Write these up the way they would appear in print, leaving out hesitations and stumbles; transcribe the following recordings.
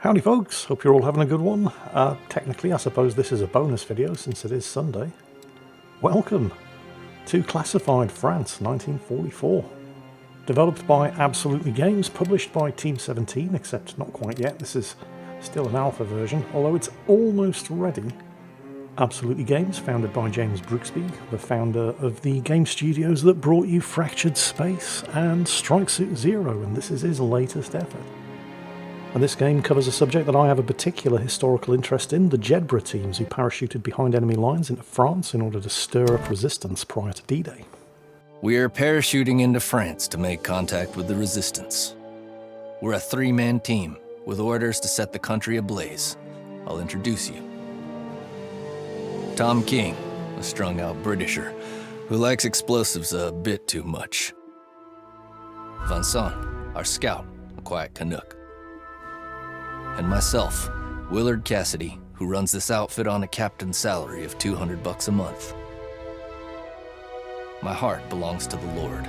Howdy folks, hope you're all having a good one. Technically I suppose this is a bonus video since it is Sunday. Welcome to Classified France 1944. Developed by Absolutely Games, published by Team 17, except not quite yet, this is still an alpha version, although it's almost ready. Absolutely Games, founded by James Brooksby, the founder of the game studios that brought you Fractured Space and Strike Suit Zero, and this is his latest effort. And this game covers a subject that I have a particular historical interest in, the Jeddah teams who parachuted behind enemy lines into France in order to stir up resistance prior to D-Day. We are parachuting into France to make contact with the resistance. We're a three-man team with orders to set the country ablaze. I'll introduce you. Tom King, a strung-out Britisher who likes explosives a bit too much. Vincent, our scout, a quiet Canuck. And myself, Willard Cassidy, who runs this outfit on a captain's salary of $200 a month. My heart belongs to the Lord,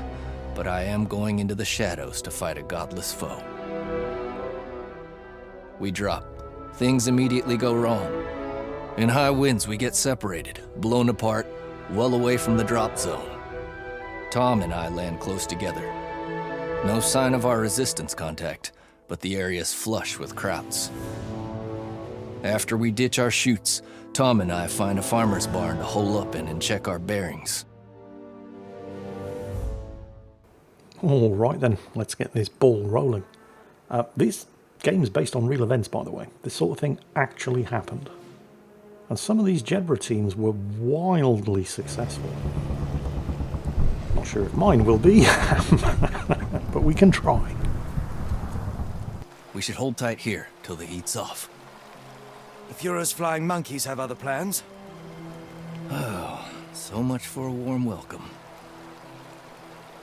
but I am going into the shadows to fight a godless foe. We drop. Things immediately go wrong. In high winds, we get separated, blown apart, well away from the drop zone. Tom and I land close together. No sign of our resistance contact, but the area's flush with Krauts. After we ditch our chutes, Tom and I find a farmer's barn to hole up in and check our bearings. All right then, let's get this ball rolling. This game's based on real events, by the way. This sort of thing actually happened. And some of these Jeddah teams were wildly successful. Not sure if mine will be, but we can try. We should hold tight here till the heat's off. The Fuhrer's flying monkeys have other plans. Oh, so much for a warm welcome.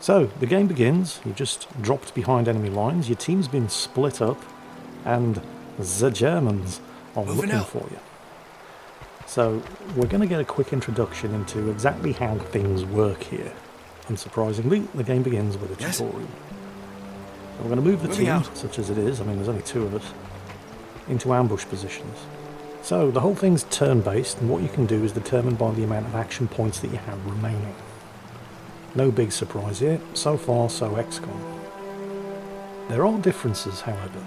So, the game begins. You've just dropped behind enemy lines, your team's been split up, and the Germans are looking for you. So, we're going to get a quick introduction into exactly how things work here. Unsurprisingly, the game begins with a tutorial. So we're going to move the team, such as it is, I mean there's only two of us, into ambush positions. So, the whole thing's turn-based, and what you can do is determined by the amount of action points that you have remaining. No big surprise here, so far so XCOM. There are differences, however.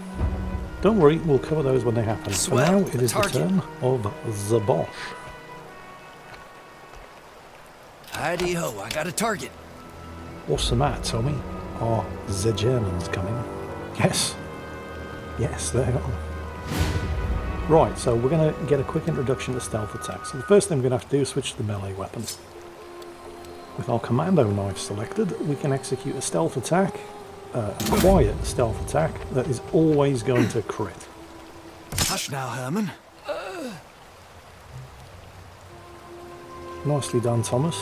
Don't worry, we'll cover those when they happen. For now, it is the turn of the Bosch. Heidi-ho, I got a target. What's the matter, Tommy? Are the Germans coming? Yes. Yes, they are. Right, so we're going to get a quick introduction to stealth attacks. So the first thing we're going to have to do is switch to the melee weapon. With our commando knife selected, we can execute a stealth attack, a quiet stealth attack that is always going to crit. Hush now, Herman. Nicely done, Thomas.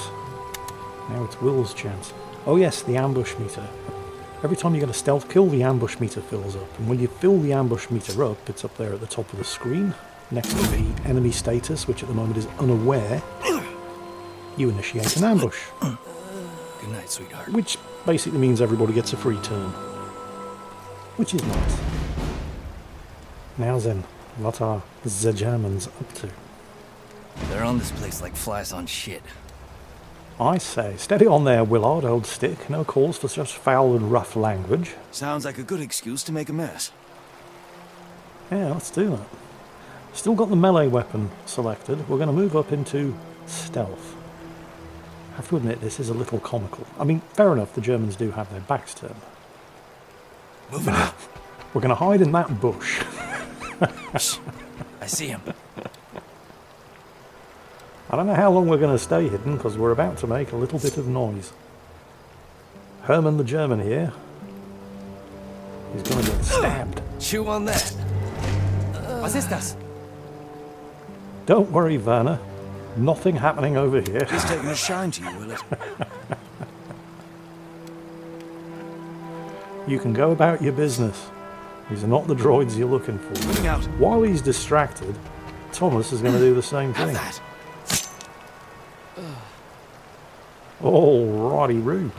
Now it's Will's chance. Oh yes, the ambush meter. Every time you get a stealth kill, the ambush meter fills up. And when you fill the ambush meter up, it's up there at the top of the screen, next to the enemy status, which at the moment is unaware. You initiate an ambush. Good night, sweetheart. Which basically means everybody gets a free turn. Which is nice. Now then, what are the Germans up to? They're on this place like flies on shit. I say, steady on there, Willard, old stick. No calls for such foul and rough language. Sounds like a good excuse to make a mess. Yeah, let's do that. Still got the melee weapon selected. We're going to move up into stealth. I have to admit, this is a little comical. I mean, fair enough, the Germans do have their backs turned. Moving out. We're going to hide in that bush. I see him. I don't know how long we're going to stay hidden, because we're about to make a little bit of noise. Herman the German here. He's going to get stabbed. Chew on that. Was ist das? Don't worry, Werner. Nothing happening over here. He's taking a shine to you, Willard. You can go about your business. These are not the droids you're looking for. Moving out. While he's distracted, Thomas is going to do the same thing. Have that. Alrighty, Roo.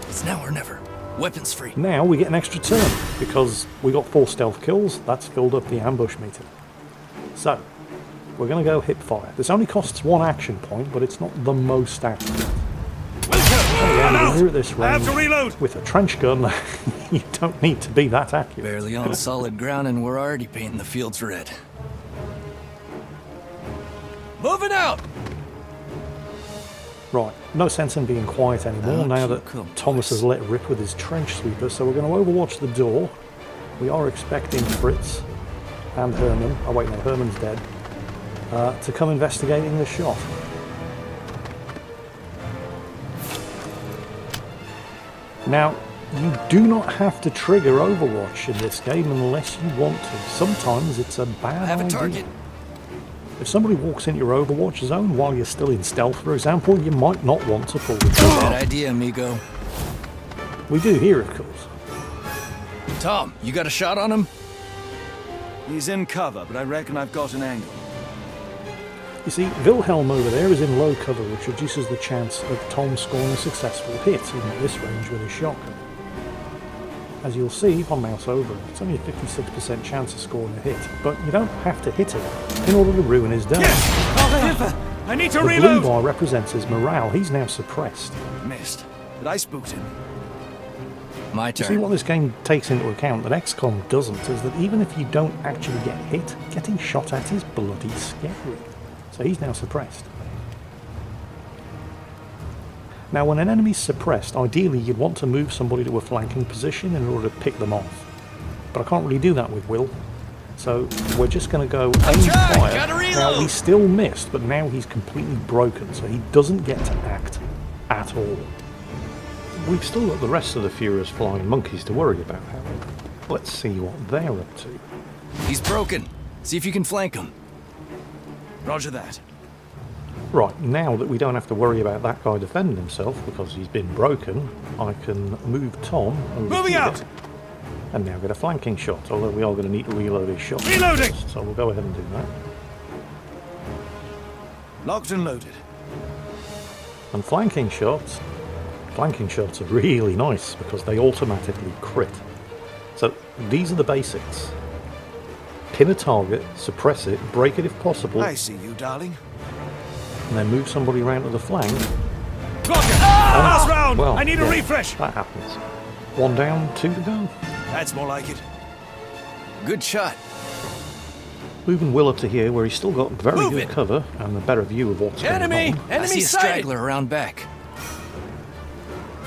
It's now or never. Weapons free. Now we get an extra turn, because we got 4 stealth kills. That's filled up the ambush meter. So, we're going to go hip fire. This only costs 1 action point, but it's not the most accurate. Again, we're at this range. I have to reload. With a trench gun, you don't need to be that accurate. Barely on solid ground and we're already painting the fields red. Moving out! Right, no sense in being quiet anymore now that Thomas has let rip with his trench sweeper, so we're going to overwatch the door. We are expecting Fritz and Herman, oh wait no, Herman's dead, to come investigating the shot. Now, you do not have to trigger Overwatch in this game unless you want to. Sometimes it's a bad idea. I have a target. If somebody walks into your Overwatch zone while you're still in stealth, for example, you might not want to pull the trigger. Bad idea, amigo. We do here, of course. Tom, you got a shot on him? He's in cover, but I reckon I've got an angle. You see, Wilhelm over there is in low cover, which reduces the chance of Tom scoring a successful hit, even at this range with his shotgun. As you'll see if I mouse over it, it's only a 56% chance of scoring a hit, but you don't have to hit it in order to ruin his day. Yes! I need to The reload! blue bar represents his morale. He's now suppressed. Missed, but I spooked him. My You turn. see, what this game takes into account that XCOM doesn't is that even if you don't actually get hit, getting shot at is bloody scary. So he's now suppressed. Now, when an enemy's suppressed, ideally you'd want to move somebody to a flanking position in order to pick them off. But I can't really do that with Will. So we're just going to go aim fire. Gotta reload. Now, he still missed, but now he's completely broken, so he doesn't get to act at all. We've still got the rest of the furious flying monkeys to worry about, however. Let's see what they're up to. He's broken. See if you can flank him. Roger that. Right, now that we don't have to worry about that guy defending himself because he's been broken, I can move Tom over Moving here out! and now get a flanking shot, although we are going to need to reload his shot. Reloading! First, so we'll go ahead and do that. Locked and loaded. And flanking shots are really nice because they automatically crit. So these are the basics. Pin a target, suppress it, break it if possible, I see you, darling. and then move somebody around to the flank. Clock it! Last round! Well, I need a yeah, refresh! That happens. 1 down, 2 to go. That's more like it. Good shot. Moving Will up to here where he's still got very Move good it. cover and a better view of what's going Enemy! on. I see a straggler around back.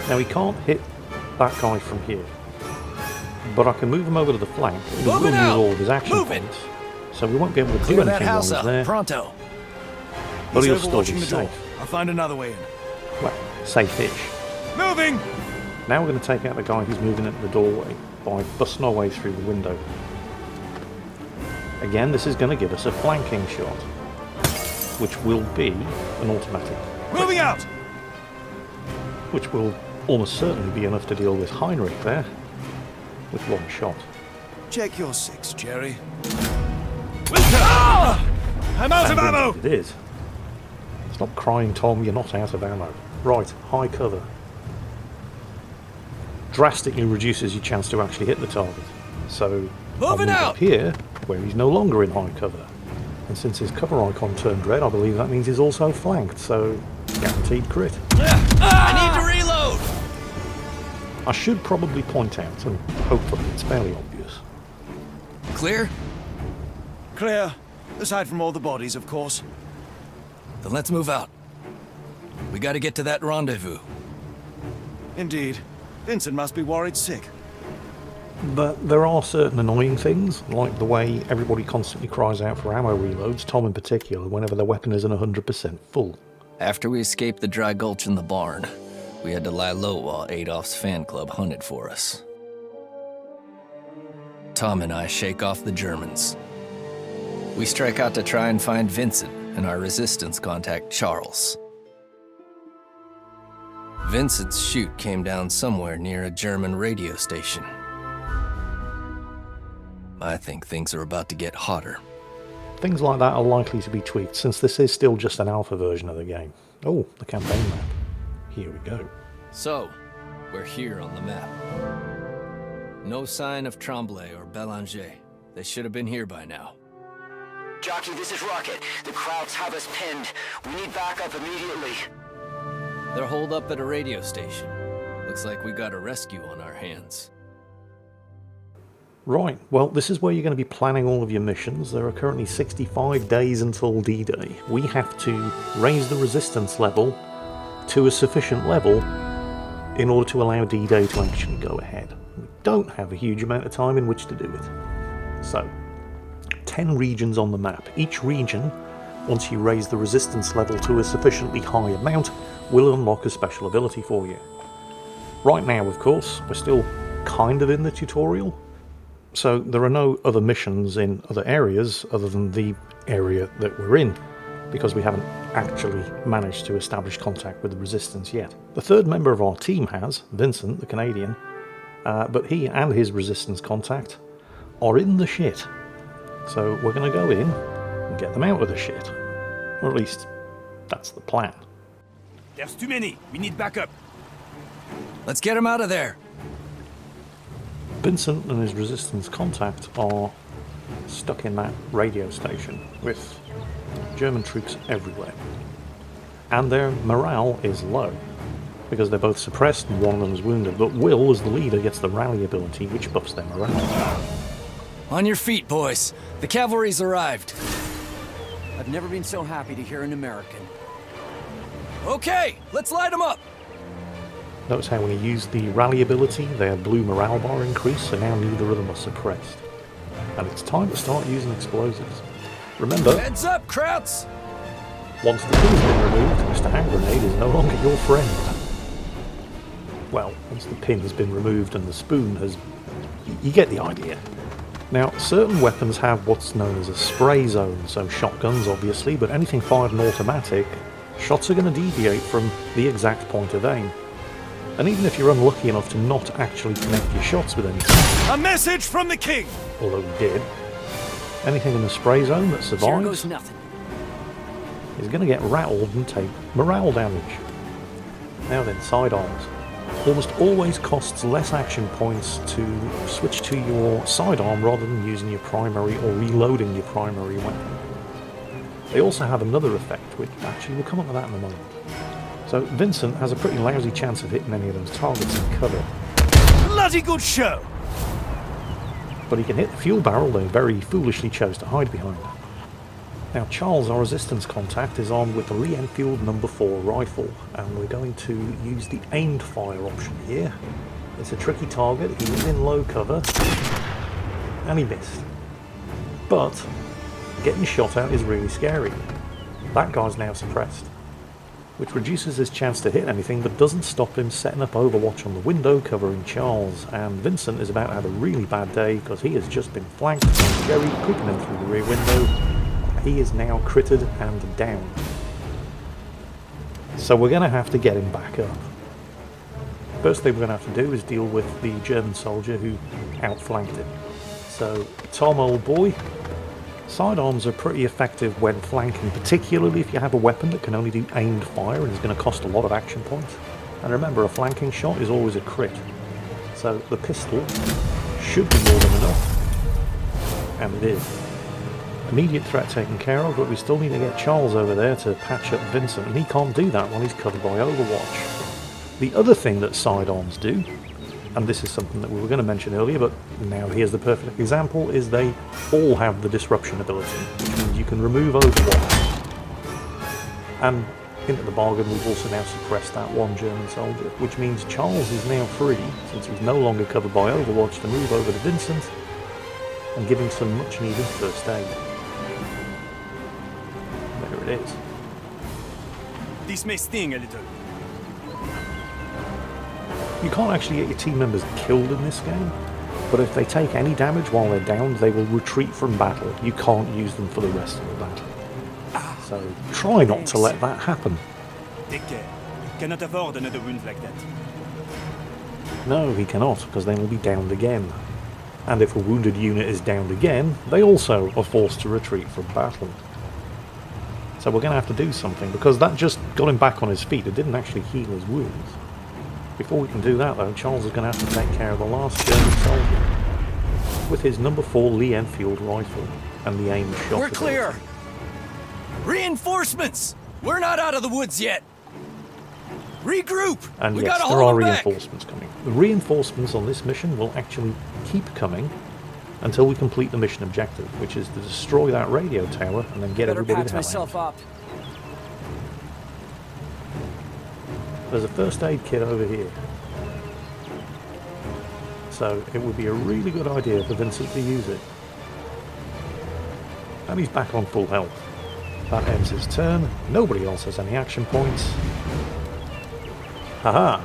Now he can't hit that guy from here, but I can move him over to the flank and he will Moving use out. all of his action Move it. points. So we won't be able to do Clear that anything while house he's out. there, Pronto. but He's he'll still overwatching be the door. safe. I'll find another way in. Well, safe-ish. Moving! Now we're going to take out the guy who's moving into the doorway by busting our way through the window. Again, this is going to give us a flanking shot, which will be an automatic, Moving out! which will almost certainly be enough to deal with Heinrich there with 1 shot. Check your 6, Jerry. I'm out of And ammo! indeed it is. Stop crying, Tom, you're not out of ammo. Right, high cover. Drastically reduces your chance to actually hit the target. So I'll Moving move out! up here, where he's no longer in high cover. And since his cover icon turned red, I believe that means he's also flanked, so guaranteed crit. I need to reload. I should probably point out, and hopefully it's fairly obvious, Clear? Clear. Aside from all the bodies, of course. Then let's move out. We gotta get to that rendezvous. Indeed. Vincent must be worried sick. but there are certain annoying things, like the way everybody constantly cries out for ammo reloads, Tom in particular, whenever their weapon isn't 100% full. After we escaped the dry gulch in the barn, we had to lie low while Adolf's fan club hunted for us. Tom and I shake off the Germans. We strike out to try and find Vincent and our resistance contact, Charles. Vincent's chute came down somewhere near a German radio station. I think things are about to get hotter. Things like that are likely to be tweaked, since this is still just an alpha version of the game. Oh, the campaign map. Here we go. So, We're here on the map. No sign of Tremblay or Belanger. They should have been here by now. Jockey, this is Rocket. The Krauts have us pinned. We need backup immediately. They're holed up at a radio station. Looks like we got a rescue on our hands. Right, well, this is where you're going to be planning all of your missions. There are currently 65 days until D-Day. We have to raise the resistance level to a sufficient level in order to allow D-Day to actually go ahead. We don't have a huge amount of time in which to do it. So, 10 regions on the map. Each region, once you raise the resistance level to a sufficiently high amount, will unlock a special ability for you. Right now, of course, we're still kind of in the tutorial, so there are no other missions in other areas other than the area that we're in, because we haven't actually managed to establish contact with the resistance yet. The third member of our team has, Vincent, the Canadian, but he and his resistance contact are in the shit. So we're going to go in and get them out of the shit. Or at least, that's the plan. There's too many. We need backup. Let's get him out of there! Vincent and his resistance contact are stuck in that radio station with German troops everywhere. And their morale is low, because they're both suppressed and one of them is wounded, but Will, as the leader, gets the rally ability which buffs their morale. On your feet, boys! The cavalry's arrived! I've never been so happy to hear an American. Okay, let's light them up! Notice how when you use the rally ability, their blue morale bar increase, so now neither of them are suppressed. And it's time to start using explosives. Remember, Heads up, Krauts! once the pin's been removed, Mr. Hand Grenade is no longer your friend. Well, once the pin has been removed and the spoon has... You get the idea. Now, certain weapons have what's known as a spray zone, so shotguns obviously, but anything fired in automatic, shots are going to deviate from the exact point of aim. And even if you're unlucky enough to not actually connect your shots with anything, A message from the king! although we did, anything in the spray zone that Here survives goes nothing. is going to get rattled and take morale damage. Now then, sidearms. Almost always costs less action points to switch to your sidearm rather than using your primary or reloading your primary weapon. They also have another effect, which actually we'll come up with that in a moment. So Vincent has a pretty lousy chance of hitting any of those targets in cover, Bloody good show! but he can hit the fuel barrel they very foolishly chose to hide behind. Now Charles, our resistance contact, is armed with the Lee Enfield No. 4 rifle, and we're going to use the aimed fire option here. It's a tricky target, he was in low cover, and he missed. But getting shot at is really scary. That guy's now suppressed, which reduces his chance to hit anything but doesn't stop him setting up Overwatch on the window covering Charles, and Vincent is about to have a really bad day because he has just been flanked by Jerry creeping in through the rear window. He is now critted and down. So we're going to have to get him back up. First thing we're going to have to do is deal with the German soldier who outflanked him. So Tom, old boy, sidearms are pretty effective when flanking, particularly if you have a weapon that can only do aimed fire and is going to cost a lot of action points. And remember, a flanking shot is always a crit. So the pistol should be more than enough. And it is. Immediate threat taken care of, but we still need to get Charles over there to patch up Vincent, and he can't do that while he's covered by Overwatch. The other thing that sidearms do, and this is something that we were going to mention earlier, but now here's the perfect example, is they all have the disruption ability, which means you can remove Overwatch. And into the bargain, we've also now suppressed that one German soldier, which means Charles is now free, since he's no longer covered by Overwatch, to move over to Vincent and give him some much needed first aid. There it is. This may sting a little. You can't actually get your team members killed in this game, but if they take any damage while they're downed, they will retreat from battle. You can't use them for the rest of the battle. So try not to let that happen. Take care. Cannot afford another wound like that. No, he cannot, because they will be downed again. And if a wounded unit is downed again, they also are forced to retreat from battle. So we're going to have to do something, because that just got him back on his feet. It didn't actually heal his wounds. Before we can do that though, Charles is going to have to take care of the last German soldier with his number 4 Lee Enfield rifle and the aim shot. We're clear! Reinforcements! We're not out of the woods yet! Regroup! And we yes, gotta there hold are them back. reinforcements coming. The reinforcements on this mission will actually keep coming until we complete the mission objective, which is to destroy that radio tower and then get Better everybody patch the hell myself out. up. There's a first aid kit over here. So it would be a really good idea for Vincent to use it. And he's back on full health. That ends his turn. Nobody else has any action points. Haha!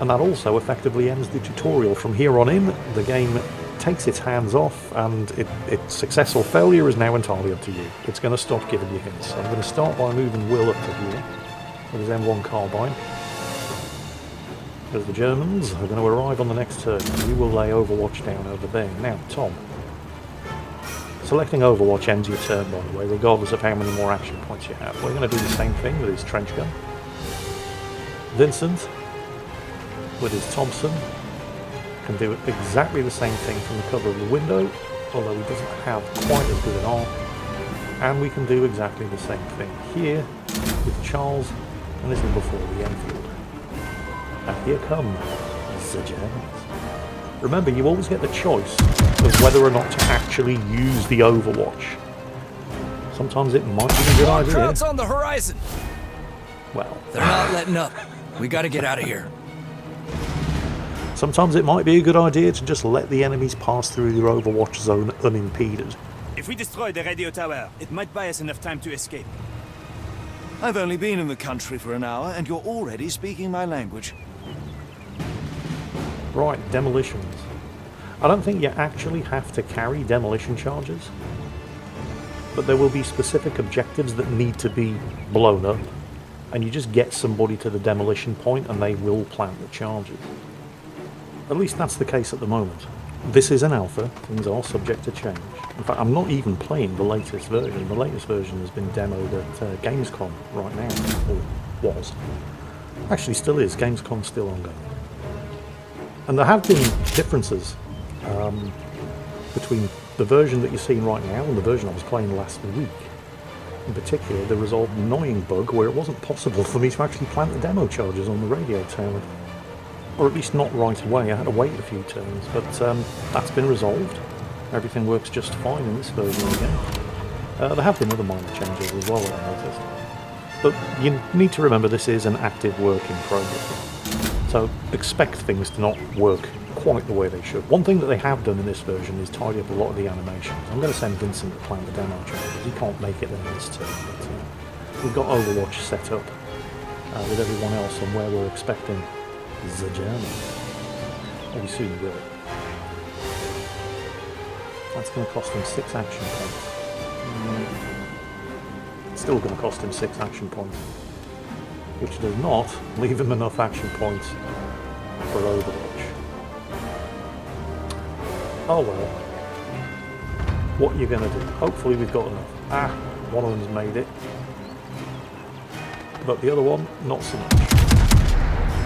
And that also effectively ends the tutorial. From here on in, the game takes its hands off, and its success or failure is now entirely up to you. It's going to stop giving you hints. I'm going to start by moving Will up to here with his M1 carbine, because the Germans are going to arrive on the next turn. We will lay Overwatch down over there. Now, Tom. Selecting Overwatch ends your turn, by the way, regardless of how many more action points you have. We're going to do the same thing with his trench gun. Vincent, with his Thompson, can do exactly the same thing from the cover of the window, although he doesn't have quite as good an arm. And we can do exactly the same thing here with Charles and his number 4, the Enfield. And here come the Germans. Remember, you always get the choice of whether or not to actually use the Overwatch. Sometimes it might be a good idea. Crowds on the horizon! Well, They're not letting up. We gotta get out of here. sometimes it might be a good idea to just let the enemies pass through your Overwatch zone unimpeded. If we destroy the radio tower, it might buy us enough time to escape. I've only been in the country for an hour, and you're already speaking my language. Right, demolitions. I don't think you actually have to carry demolition charges, but there will be specific objectives that need to be blown up, and you just get somebody to the demolition point and they will plant the charges. At least that's the case at the moment. This is an alpha, things are subject to change. In fact, I'm not even playing the latest version. The latest version has been demoed at Gamescom right now, or was. Actually still is, Gamescom's still ongoing. And there have been differences between the version that you're seeing right now and the version I was playing last week. In particular, there was an annoying bug where it wasn't possible for me to actually plant the demo charges on the radio tower. Or at least not right away, I had to wait a few turns, but that's been resolved. Everything works just fine in this version again. There have been other minor changes as well that I noticed. But you need to remember this is an active work in progress. So expect things to not work quite the way they should. One thing that they have done in this version is tidy up a lot of the animations. I'm going to send Vincent to plant the demo charges. He can't make it in this turn, but we've got Overwatch set up with everyone else on where we're expecting the Germans. Or we soon will. That's going to cost him 6 action points. It's still going to cost him 6 action points, which does not leave him enough action points for Overwatch. Oh well. What are you going to do? Hopefully we've got enough. One of them's made it. But the other one, not so much.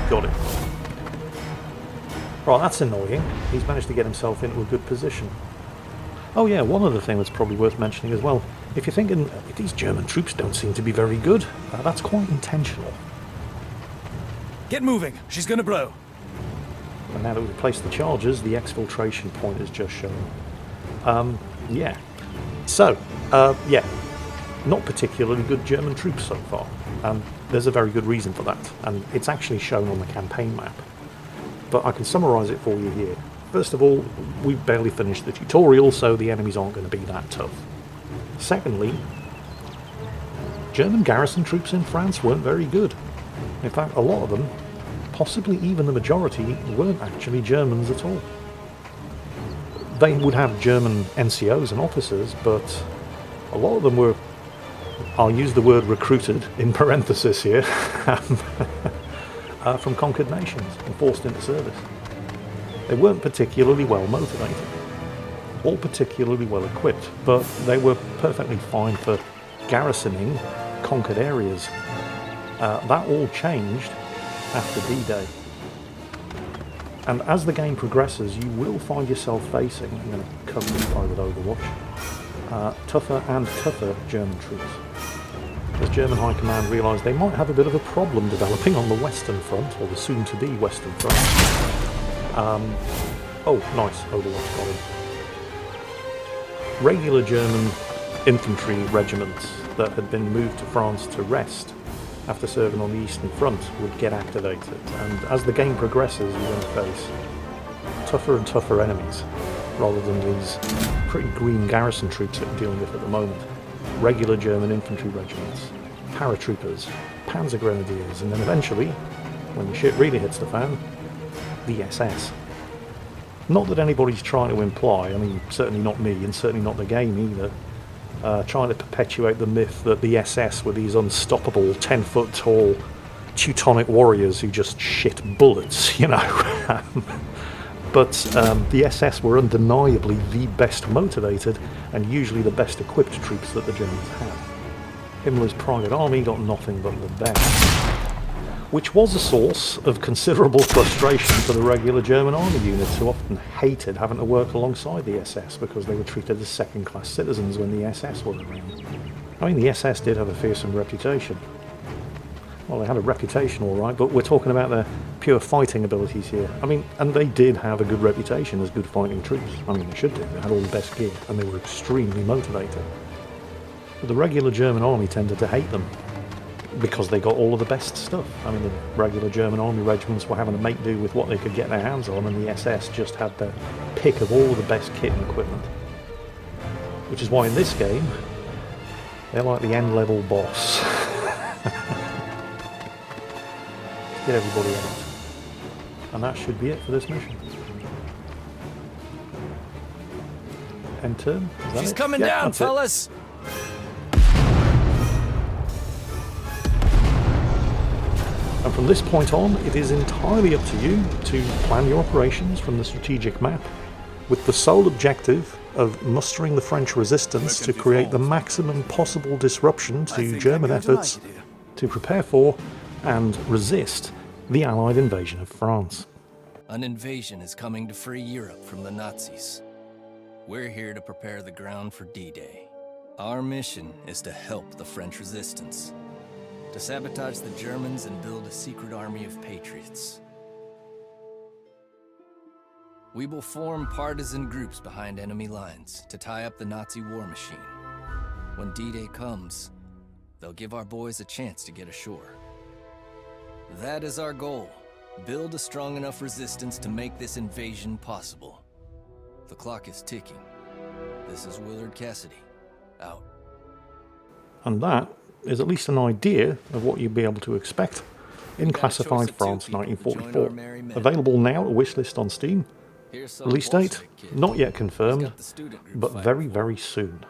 Got it. Right, that's annoying. He's managed to get himself into a good position. Oh yeah, one other thing that's probably worth mentioning as well. If you're thinking, these German troops don't seem to be very good, that's quite intentional. Get moving. She's gonna blow. And now that we've placed the charges, the exfiltration point is just shown. Yeah. So, yeah. Not particularly good German troops so far. And there's a very good reason for that. And it's actually shown on the campaign map. But I can summarise it for you here. First of all, we've barely finished the tutorial, so the enemies aren't going to be that tough. Secondly, German garrison troops in France weren't very good. In fact, a lot of them, possibly even the majority, weren't actually Germans at all. They would have German NCOs and officers, but a lot of them were, I'll use the word recruited in parenthesis here, from conquered nations and forced into service. They weren't particularly well motivated, or particularly well equipped, but they were perfectly fine for garrisoning conquered areas. That all changed after D-Day. And as the game progresses, you will find yourself facing, I'm going to cover this guy with Overwatch, tougher and tougher German troops. As German High Command realised they might have a bit of a problem developing on the Western Front, or the soon-to-be Western Front. Oh, nice, Overwatch got him. Regular German infantry regiments that had been moved to France to rest after serving on the Eastern Front would get activated, and as the game progresses you're going to face tougher and tougher enemies, rather than these pretty green garrison troops that we're dealing with at the moment. Regular German infantry regiments, paratroopers, panzer grenadiers, and then eventually, when the shit really hits the fan, the SS. Not that anybody's trying to imply, I mean certainly not me and certainly not the game either, trying to perpetuate the myth that the SS were these unstoppable 10-foot tall Teutonic warriors who just shit bullets, you know. But the SS were undeniably the best motivated and usually the best equipped troops that the Germans had. Himmler's private army got nothing but the best, which was a source of considerable frustration for the regular German army units, who often hated having to work alongside the SS because they were treated as second-class citizens when the SS were around. I mean, the SS did have a fearsome reputation. Well, they had a reputation, all right, but we're talking about their pure fighting abilities here. I mean, and they did have a good reputation as good fighting troops. I mean, they should do. They had all the best gear, and they were extremely motivated. But the regular German army tended to hate them, because they got all of the best stuff. I mean, the regular German army regiments were having to make do with what they could get their hands on, and the SS just had the pick of all of the best kit and equipment. Which is why in this game, they're like the end-level boss. Get everybody out. And that should be it for this mission. End turn? Is that She's it? coming Yeah, down, that's it. fellas! And from this point on, it is entirely up to you to plan your operations from the strategic map, with the sole objective of mustering the French resistance to create the maximum possible disruption to German efforts to prepare for and resist the Allied invasion of France. An invasion is coming to free Europe from the Nazis. We're here to prepare the ground for D-Day. Our mission is to help the French resistance, to sabotage the Germans and build a secret army of patriots. We will form partisan groups behind enemy lines to tie up the Nazi war machine. When D-Day comes, they'll give our boys a chance to get ashore. That is our goal. Build a strong enough resistance to make this invasion possible. The clock is ticking. This is Willard Cassidy, out. And that is at least an idea of what you'll be able to expect in Classified France 1944. Available now at wishlist on Steam. Release date, not yet confirmed, but very, very soon.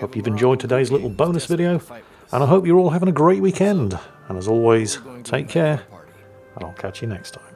Hope you've enjoyed today's little bonus video, and I hope you're all having a great weekend. And as always, take care, and I'll catch you next time.